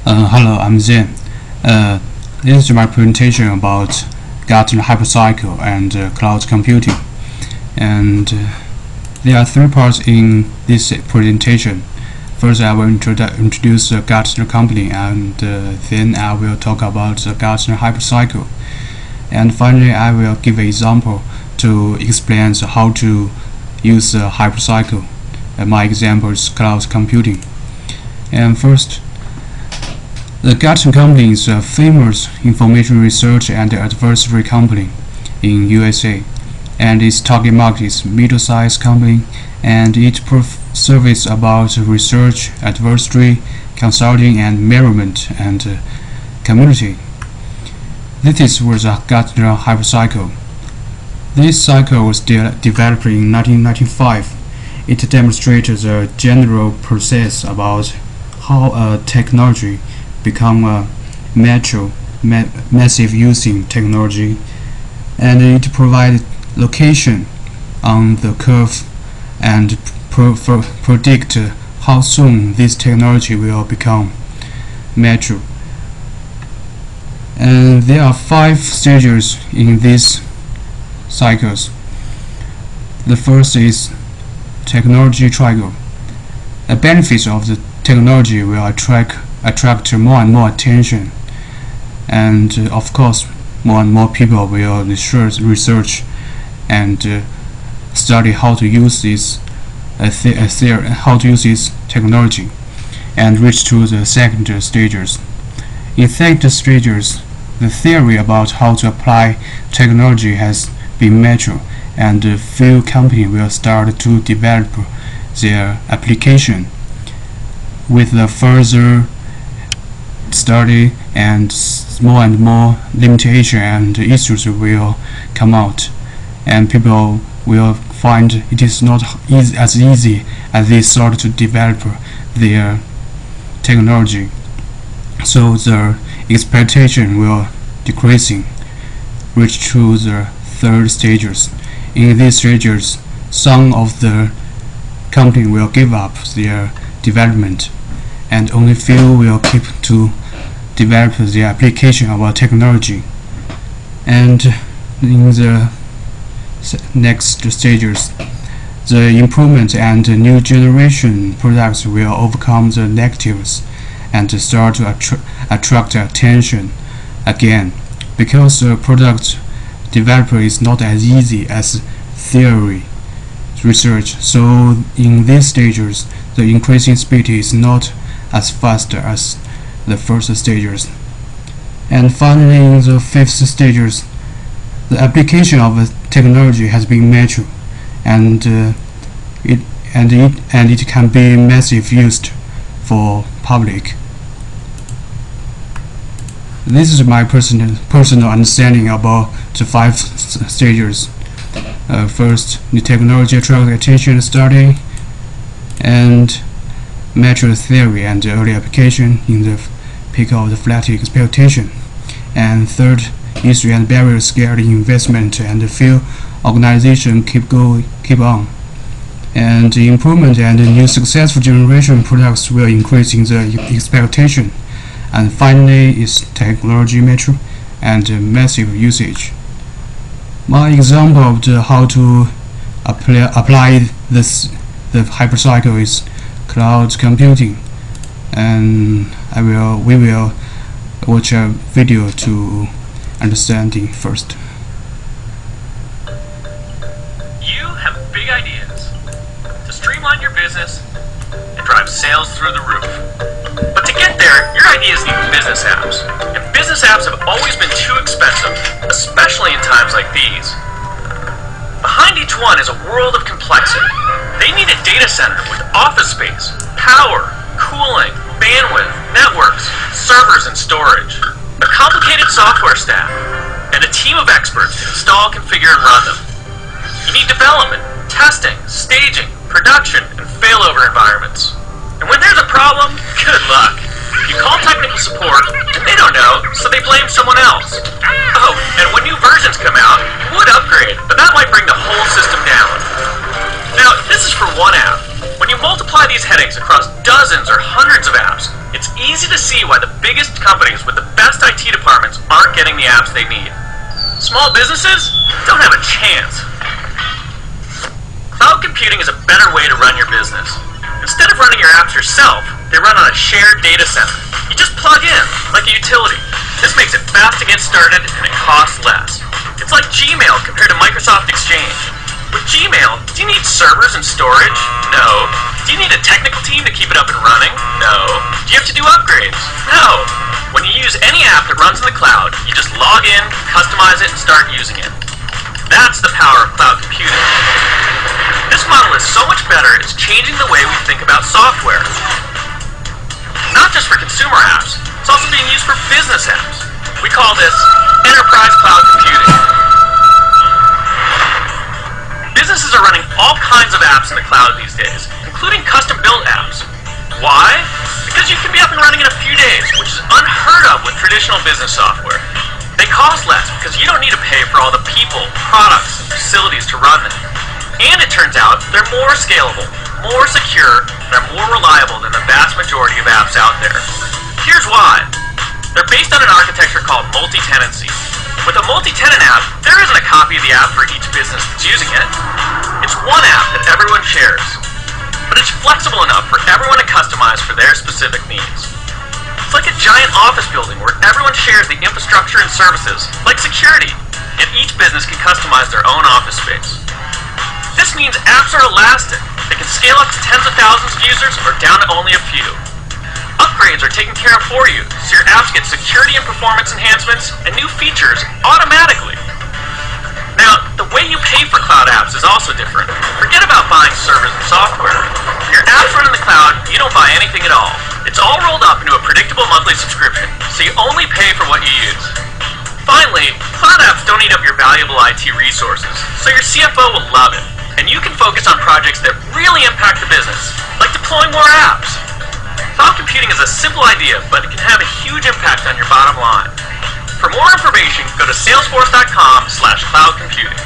Hello, I'm Zen. This is my presentation about Gartner hypercycle and cloud computing. And there are three parts in this presentation. First, I will introduce the Gartner company, and then I will talk about the Gartner hypercycle. And finally, I will give an example to explain how to use the hypercycle. My example is cloud computing. And first, the Gartner company is a famous information research and advisory company in USA, and its target market is middle-sized company, and it serves about research, advisory, consulting, and measurement and community. This was the Gartner hypercycle. This cycle was developed in 1995. It demonstrated the general process about how a technology become a massive using technology, and it provided location on the curve and predict how soon this technology will become mature. And there are 5 stages in these cycles. The first is technology triangle. The benefits of the technology will attract more and more attention, and of course more and more people will research and study how to use this technology, and reach to the second stages. In second stages, the theory about how to apply technology has been matured, and few companies will start to develop their application. With the further study, and more limitation and issues will come out, and people will find it is not as easy as they start to develop their technology. So the expectation will decreasing, reach to the third stages. In these stages, some of the company will give up their development, and only few will keep to develop the application of our technology. And in the next stages, the improvement and new generation products will overcome the negatives and start to attract attention again, because the product developer is not as easy as theory research. So in these stages, the increasing speed is not as fast as the first stages. And finally, in the fifth stages, the application of the technology has been matured, and it can be massively used for public. This is my personal understanding about the 5 stages. First, the technology attracts attention study, and mature theory and early application in the peak of the flat expectation. And third, issue and barrier scale investment, and few organizations keep on. And the improvement and new successful generation products will increase in the expectation. And finally is technology mature and massive usage. My example of how to apply the hypercycle is cloud computing, and we will watch a video to understanding first. You have big ideas to streamline your business and drive sales through the roof. But to get there, your ideas need business apps. And business apps have always been too expensive, especially in times like these. Behind each one is a world of complexity. They need a data center with office space, power, cooling, bandwidth, networks, servers, and storage. A complicated software stack, and a team of experts to install, configure, and run them. You need development, testing, staging, production, and failover environments. And when there's a problem, good luck. You call technical support, and they don't know, so they blame someone else. Oh, and when new versions come out, you would upgrade, but that might bring the whole system down. Now, this is for one app. When you multiply these headaches across dozens or hundreds of apps, It's easy to see why the biggest companies with the best IT departments aren't getting the apps they need. Small businesses don't have a chance. Cloud computing is a better way to run your business. Instead of running your apps yourself, they run on a shared data center. You just plug in, like a utility. This makes it fast to get started and it costs less. It's like Gmail compared to Microsoft Exchange. With Gmail, do you need servers and storage? No. Do you need a technical team to keep it up and running? No. Do you have to do upgrades? No. When you use any app that runs in the cloud, you just log in, customize it, and start using it. That's the power of cloud computing. This model is so much better, it's changing the way we think about software. Not just for consumer apps, it's also being used for business apps. We call this enterprise cloud computing. Businesses are running all kinds of apps in the cloud these days, including custom-built apps. Why? Because you can be up and running in a few days, which is unheard of with traditional business software. They cost less because you don't need to pay for all the people, products, and facilities to run them. And it turns out they're more scalable, more secure, and are more reliable than the vast majority of apps out there. Here's why. They're based on an architecture called multi-tenancy. With a multi-tenant app, there isn't a copy of the app for each business that's using it. It's one app that everyone shares. But it's flexible enough for everyone to customize for their specific needs. It's like a giant office building where everyone shares the infrastructure and services, like security, and each business can customize their own office space. This means apps are elastic. They can scale up to tens of thousands of users or down to only a few. Upgrades are taken care of for you, so your apps get security and performance enhancements and new features automatically. Now, the way you pay for cloud apps is also different. Forget about buying servers and software. When your apps run in the cloud, you don't buy anything at all. It's all rolled up into a predictable monthly subscription, so you only pay for what you use. Finally, cloud apps don't eat up your valuable IT resources, so your CFO will love it, and you can focus on projects that really impact the business, like deploying more apps. Cloud computing is a simple idea, but it can have a huge impact on your bottom line. For more information, go to salesforce.com/cloudcomputing.